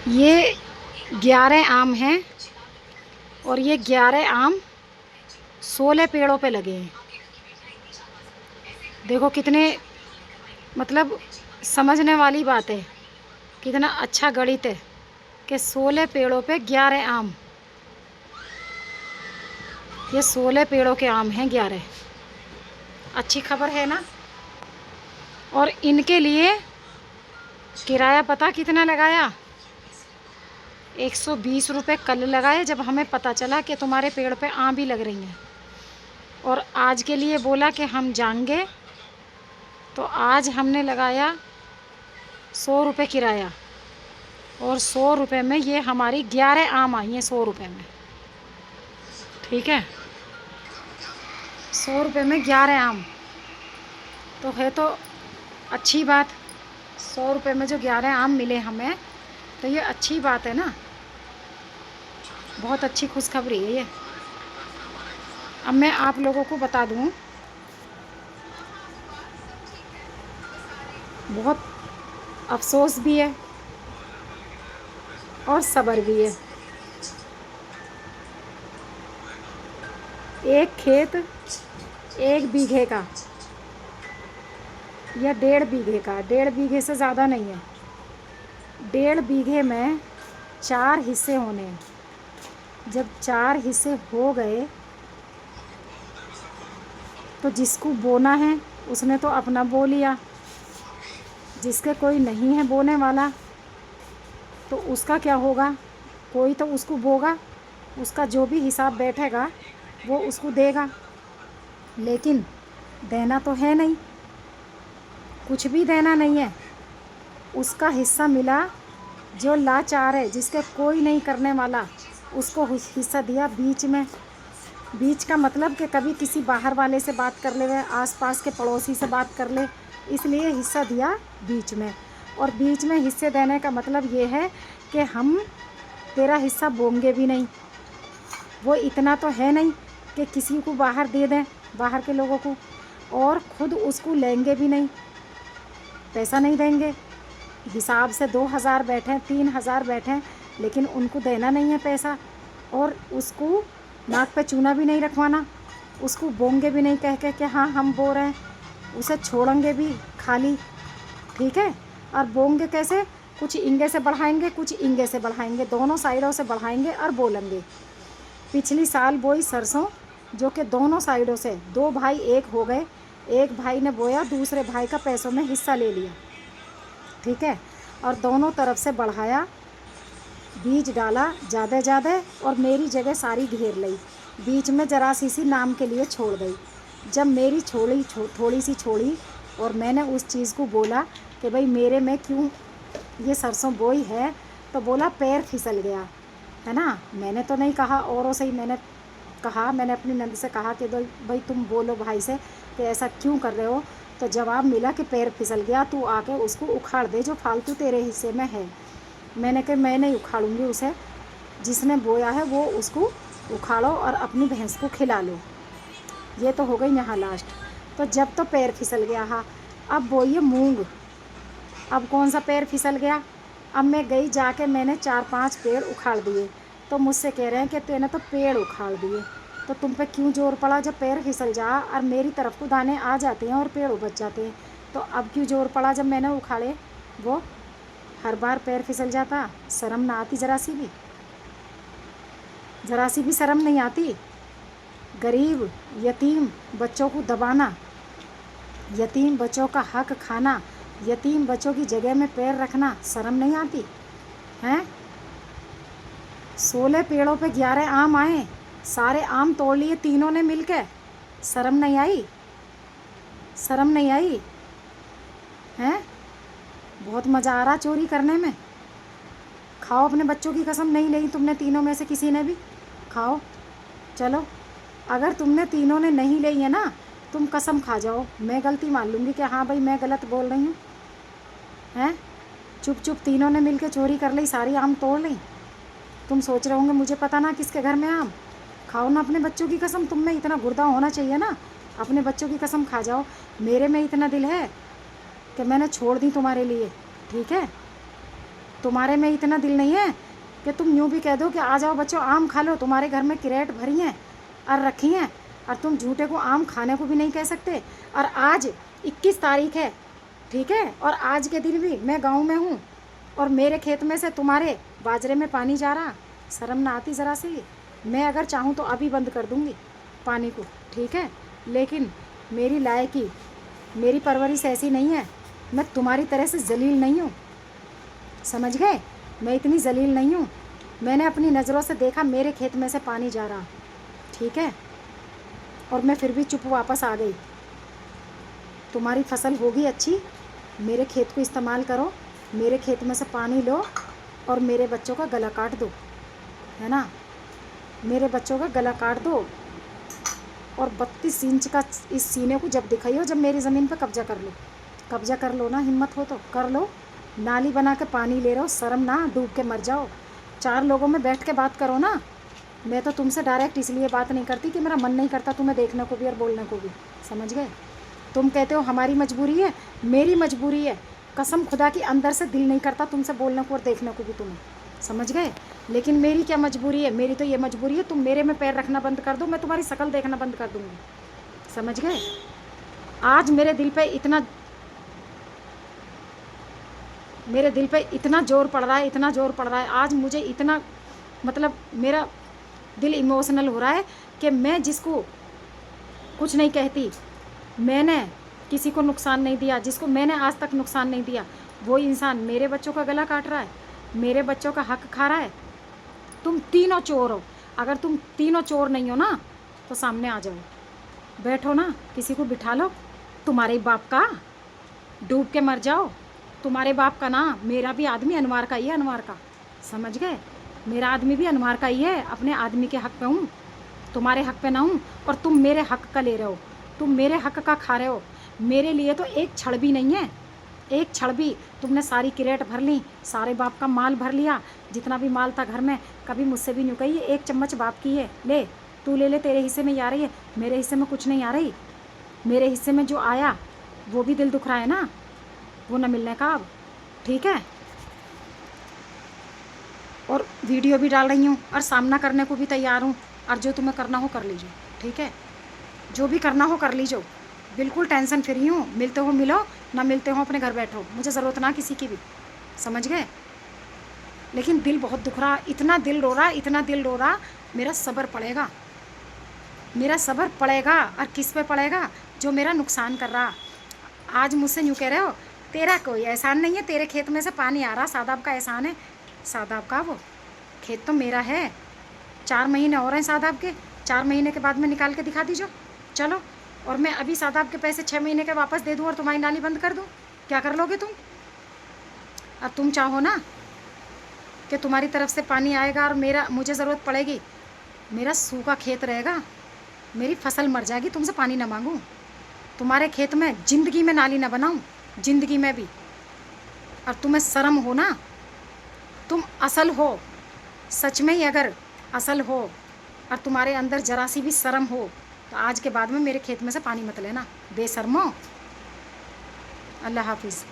ये 11 आम हैं और ये 11 आम 16 पेड़ों पे लगे हैं। देखो कितने, मतलब समझने वाली बात है, कितना अच्छा गणित है कि 16 पेड़ों पे 11 आम। ये 16 पेड़ों के आम हैं 11। अच्छी खबर है ना। और इनके लिए किराया पता कितना लगाया? 120 रुपये कल लगाए जब हमें पता चला कि तुम्हारे पेड़ पे आम भी लग रही हैं। और आज के लिए बोला कि हम जाएंगे, तो आज हमने लगाया 100 रुपये किराया। और 100 रुपये में ये हमारी 11 आम आई हैं 100 रुपये में। ठीक है, 100 रुपये में 11 आम तो है तो अच्छी बात। 100 रुपये में जो 11 आम मिले हमें, तो ये अच्छी बात है ना। बहुत अच्छी खुशखबरी है ये। अब मैं आप लोगों को बता दूं, बहुत अफसोस भी है और सब्र भी है। एक खेत 1 बीघे का या 1.5 बीघे का, 1.5 बीघे से ज़्यादा नहीं है, 1.5 बीघे में 4 हिस्से होने हैं। जब 4 हिस्से हो गए तो जिसको बोना है उसने तो अपना बो लिया, जिसके कोई नहीं है बोने वाला तो उसका क्या होगा? कोई तो उसको बोगा, उसका जो भी हिसाब बैठेगा वो उसको देगा। लेकिन देना तो है नहीं, कुछ भी देना नहीं है। उसका हिस्सा मिला, जो लाचार है, जिसके कोई नहीं करने वाला, उसको हिस्सा दिया बीच में। बीच का मतलब कि कभी किसी बाहर वाले से बात कर ले, आसपास के पड़ोसी से बात कर ले, इसलिए हिस्सा दिया बीच में। और बीच में हिस्से देने का मतलब ये है कि हम तेरा हिस्सा बोंगे भी नहीं। वो इतना तो है नहीं कि किसी को बाहर दे दें, बाहर के लोगों को, और ख़ुद उसको लेंगे भी नहीं, पैसा नहीं देंगे। हिसाब से 2000 बैठें, 3000 बैठें, लेकिन उनको देना नहीं है पैसा। और उसको नाक पे चूना भी नहीं रखवाना, उसको बोंगे भी नहीं कह के कि हाँ हम बो रहे हैं, उसे छोड़ेंगे भी खाली। ठीक है। और बोंगे कैसे? कुछ इंगे से बढ़ाएंगे, कुछ इंगे से बढ़ाएंगे, दोनों साइडों से बढ़ाएंगे और बोलेंगे। पिछली साल बोई सरसों, जो कि दोनों साइडों से 2 भाई एक हो गए, एक भाई ने बोया, दूसरे भाई का पैसों में हिस्सा ले लिया। ठीक है। और दोनों तरफ से बढ़ाया, बीज डाला ज़्यादा ज़्यादा, और मेरी जगह सारी घेर ली, बीच में जरा सी नाम के लिए छोड़ दी। जब मेरी थोड़ी सी छोड़ी और मैंने उस चीज़ को बोला कि भाई मेरे में क्यों ये सरसों बोई है, तो बोला पैर फिसल गया, है ना। मैंने तो नहीं कहा, औरों से ही मैंने कहा, मैंने अपनी नंद से कहा कि भाई तुम बोलो भाई से कि ऐसा क्यों कर रहे हो। तो जवाब मिला कि पैर फिसल गया, तू आके उसको उखाड़ दे जो फालतू तेरे हिस्से में है। मैंने कहा मैं नहीं उखाड़ूंगी उसे, जिसने बोया है वो उसको उखाड़ो और अपनी भैंस को खिला लो। ये तो हो गई यहाँ लास्ट। तो जब तो पैर फिसल गया, हाँ, अब बोइए मूंग। अब कौन सा पैर फिसल गया? अब मैं गई जाके मैंने 4-5 पेड़ उखाड़ दिए। तो मुझसे कह रहे हैं कि तूने तो पेड़ उखाड़ दिए, तो तुम पे क्यों जोर पड़ा? जब पैर फिसल जा और मेरी तरफ को दाने आ जाते हैं और पेड़ उबज जाते हैं, तो अब क्यों जोर पड़ा जब मैंने उखाड़े? वो हर बार पैर फिसल जाता, शर्म ना आती? ज़रा सी भी शर्म नहीं आती? गरीब यतीम बच्चों को दबाना, यतीम बच्चों का हक खाना, यतीम बच्चों की जगह में पैर रखना, शर्म नहीं आती हैं? 16 पेड़ों पे 11 आम आए, सारे आम तोड़ लिए तीनों ने मिलकर। शर्म नहीं आई? शर्म नहीं आई हैं? बहुत मज़ा आ रहा चोरी करने में। खाओ, अपने बच्चों की कसम नहीं ली तुमने तीनों में से किसी ने भी? खाओ, चलो। अगर तुमने तीनों ने नहीं ली है ना, तुम कसम खा जाओ, मैं गलती मान लूँगी कि हाँ भाई मैं गलत बोल रही हूँ। हैं? चुप तीनों ने मिलकर चोरी कर ली, सारी आम तोड़ ली। तुम सोच रहे होंगे मुझे पता ना किसके घर में आम। खाओ ना अपने बच्चों की कसम, तुम में इतना गुर्दा होना चाहिए ना, अपने बच्चों की कसम खा जाओ। मेरे में इतना दिल है कि मैंने छोड़ दी तुम्हारे लिए। ठीक है। तुम्हारे में इतना दिल नहीं है कि तुम यूँ भी कह दो कि आ जाओ बच्चों आम खा लो, तुम्हारे घर में क्रेट भरी हैं और रखी हैं, और तुम झूठे को आम खाने को भी नहीं कह सकते। और आज 21 तारीख है, ठीक है, और आज के दिन भी मैं गांव में हूँ और मेरे खेत में से तुम्हारे बाजरे में पानी जा रहा। शर्म ना आती ज़रा सी? मैं अगर चाहूँ तो अभी बंद कर दूँगी पानी को, ठीक है, लेकिन मेरी लायकी, मेरी परवरिश ऐसी नहीं है। मैं तुम्हारी तरह से जलील नहीं हूँ, समझ गए? मैं इतनी जलील नहीं हूँ। मैंने अपनी नज़रों से देखा मेरे खेत में से पानी जा रहा, ठीक है, और मैं फिर भी चुप वापस आ गई। तुम्हारी फसल होगी अच्छी, मेरे खेत को इस्तेमाल करो, मेरे खेत में से पानी लो और मेरे बच्चों का गला काट दो, है ना, मेरे बच्चों का गला काट दो। और 32 इंच का इस सीने को जब दिखाइयो, जब मेरी ज़मीन पे कब्जा कर लो, कब्जा कर लो ना, हिम्मत हो तो कर लो। नाली बना के पानी ले रहे हो, शर्म ना, डूब के मर जाओ। 4 लोगों में बैठ के बात करो ना। मैं तो तुमसे डायरेक्ट इसलिए बात नहीं करती कि मेरा मन नहीं करता तुम्हें देखने को भी और बोलने को भी, समझ गए? तुम कहते हो हमारी मजबूरी है, मेरी मजबूरी है, कसम खुदा की अंदर से दिल नहीं करता तुमसे बोलने को और देखने को भी तुम्हें, समझ गए? लेकिन मेरी क्या मजबूरी है? मेरी तो ये मजबूरी है, तुम मेरे में पैर रखना बंद कर दो, मैं तुम्हारी शक्ल देखना बंद कर दूँगी, समझ गए? आज मेरे दिल पे इतना जोर पड़ रहा है, इतना जोर पड़ रहा है आज मुझे, इतना मतलब मेरा दिल इमोशनल हो रहा है कि मैं जिसको कुछ नहीं कहती, मैंने किसी को नुकसान नहीं दिया, जिसको मैंने आज तक नुकसान नहीं दिया, वो इंसान मेरे बच्चों का गला काट रहा है, मेरे बच्चों का हक खा रहा है। तुम तीनों चोर हो। अगर तुम तीनों चोर नहीं हो ना तो सामने आ जाओ, बैठो ना, किसी को बिठा लो, तुम्हारे बाप का डूब के मर जाओ। तुम्हारे बाप का ना, मेरा भी आदमी अनवार का ही है, अनवार का, समझ गए? मेरा आदमी भी अनवार का ही है, अपने आदमी के हक पे हूँ, तुम्हारे हक पे ना हूँ। और तुम मेरे हक का ले रहे हो, तुम मेरे हक का खा रहे हो। मेरे लिए तो एक छड़ भी नहीं है, एक छड़ भी। तुमने सारी क्रेट भर ली, सारे बाप का माल भर लिया, जितना भी माल था घर में। कभी मुझसे भी नहीं कही एक चम्मच बाप की है, ले तू ले ले, तेरे हिस्से में आ रही है, मेरे हिस्से में कुछ नहीं आ रही। मेरे हिस्से में जो आया वो भी दिल दुख रहा है ना, वो न मिलने का अब, ठीक है? और वीडियो भी डाल रही हूँ और सामना करने को भी तैयार हूँ, और जो तुम्हें करना हो कर लीजिए, ठीक है? जो भी करना हो कर लीजिए, बिल्कुल टेंशन फ्री हूँ। मिलते हो मिलो, ना मिलते हो अपने घर बैठो, मुझे ज़रूरत ना किसी की भी, समझ गए? लेकिन दिल बहुत दुख रहा, इतना दिल रो रहा, इतना दिल रो रहा। मेरा सब्र पड़ेगा, मेरा सब्र पड़ेगा। और किस पे पड़ेगा? जो मेरा नुकसान कर रहा। आज मुझसे यूँ कह रहे हो तेरा कोई एहसान नहीं है, तेरे खेत में से पानी आ रहा, सादाब का एहसान है। सादाब का वो खेत तो मेरा है, 4 महीने और हैं सादाब के, 4 महीने के बाद में निकाल के दिखा दीजिए, चलो। और मैं अभी सादाब के पैसे 6 महीने के वापस दे दूँ और तुम्हारी नाली बंद कर दूँ, क्या कर लोगे तुम? अब तुम चाहो ना कि तुम्हारी तरफ से पानी आएगा और मुझे ज़रूरत पड़ेगी, मेरा सूखा खेत रहेगा, मेरी फसल मर जाएगी, तुमसे पानी ना मांगूँ, तुम्हारे खेत में ज़िंदगी में नाली ना बनाऊँ, ज़िंदगी में भी। और तुम्हें शर्म हो ना, तुम असल हो, सच में ही अगर असल हो और तुम्हारे अंदर ज़रा सी भी शर्म हो तो आज के बाद में मेरे खेत में से पानी मत लेना, बेशर्मो। अल्लाह हाफिज़।